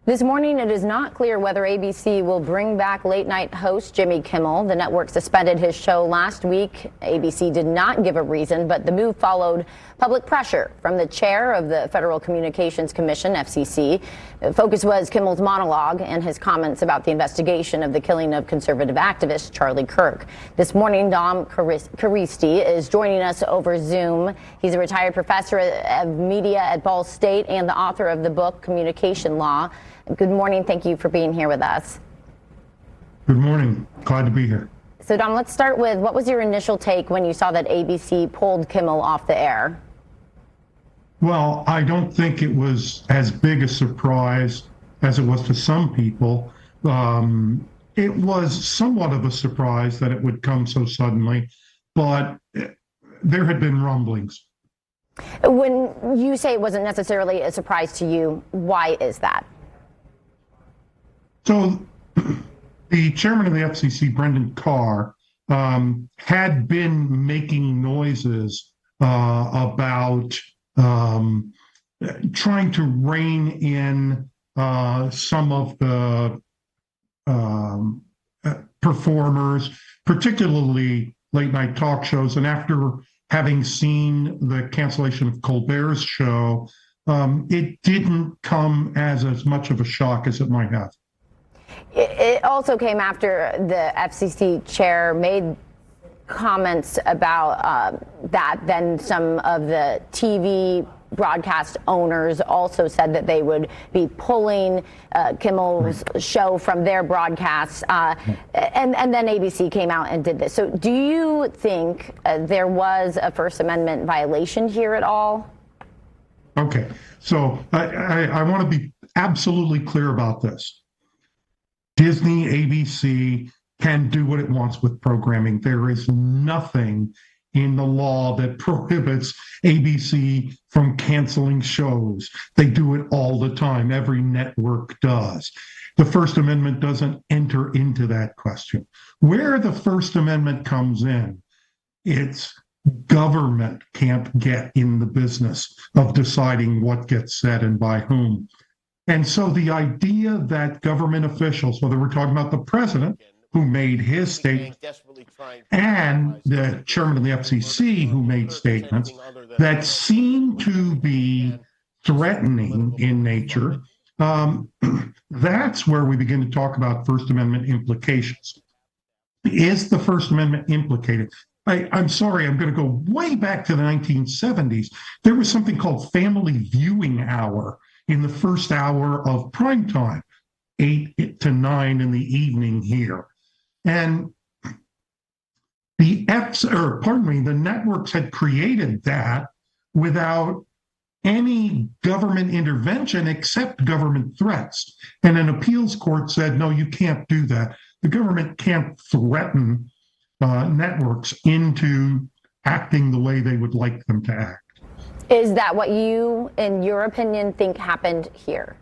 This morning, it is not clear whether ABC will bring back late-night host Jimmy Kimmel. The network suspended his show last week. ABC did not give a reason, but the move followed public pressure from the chair of the Federal Communications Commission, FCC. The focus was Kimmel's monologue and his comments about the investigation of the killing of conservative activist Charlie Kirk. This morning, Dom Caristi is joining us over Zoom. He's a retired professor of media at Ball State and the author of the book Communication Law. Good morning. Thank you for being here with us. Good morning. Glad to be here. So, Dom, let's start with what was your initial take when you saw that ABC pulled Kimmel off the air? Well, I don't think it was as big a surprise as it was to some people. It was somewhat of a surprise that it would come so suddenly, but there had been rumblings. When you say it wasn't necessarily a surprise to you, why is that? So the chairman of the FCC, Brendan Carr, had been making noises about trying to rein in some of the performers, particularly late night talk shows. And after having seen the cancellation of Colbert's show, it didn't come as much of a shock as it might have. It also came after the FCC chair made comments about that. Then some of the TV broadcast owners also said that they would be pulling Kimmel's show from their broadcasts. And then ABC came out and did this. So do you think there was a First Amendment violation here at all? Okay, so I want to be absolutely clear about this. Disney, ABC can do what it wants with programming. There is nothing in the law that prohibits ABC from canceling shows. They do it all the time. Every network does. The First Amendment doesn't enter into that question. Where the First Amendment comes in, it's government can't get in the business of deciding what gets said and by whom. And so the idea that government officials, whether we're talking about the president, who made his statement, and the chairman of the FCC, who made statements that seem to be threatening in nature, that's where we begin to talk about First Amendment implications. Is the First Amendment implicated? I'm sorry, I'm going to go way back to the 1970s. There was something called Family Viewing Hour in the first hour of prime time, 8 to 9 in the evening here. And the networks had created that without any government intervention except government threats. And an appeals court said, no, you can't do that. The government can't threaten networks into acting the way they would like them to act. Is that what you, in your opinion, think happened here?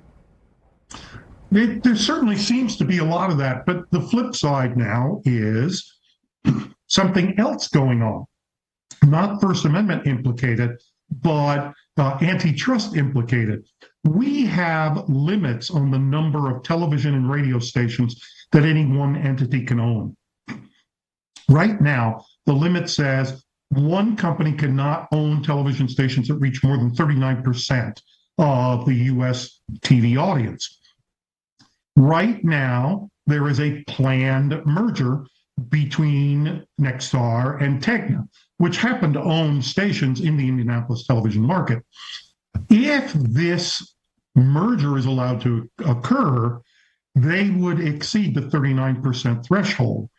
There certainly seems to be a lot of that, but the flip side now is something else going on. Not First Amendment implicated, but antitrust implicated. We have limits on the number of television and radio stations that any one entity can own. Right now, the limit says one company cannot own television stations that reach more than 39% of the U.S. TV audience. Right now, there is a planned merger between Nexstar and Tegna, which happen to own stations in the Indianapolis television market. If this merger is allowed to occur, they would exceed the 39% threshold.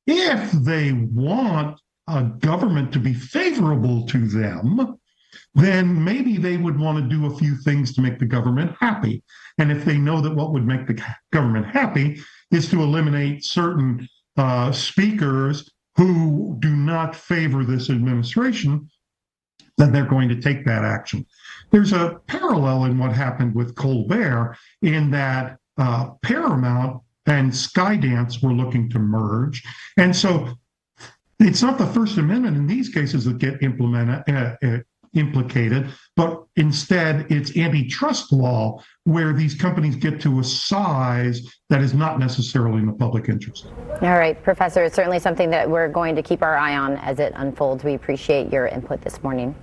If they want a government to be favorable to them, then maybe they would want to do a few things to make the government happy. And if they know that what would make the government happy is to eliminate certain speakers who do not favor this administration, then they're going to take that action. There's a parallel in what happened with Colbert in that Paramount and Skydance were looking to merge. And so it's not the First Amendment in these cases that get implicated, but instead it's antitrust law where these companies get to a size that is not necessarily in the public interest. All right, Professor, it's certainly something that we're going to keep our eye on as it unfolds. We appreciate your input this morning.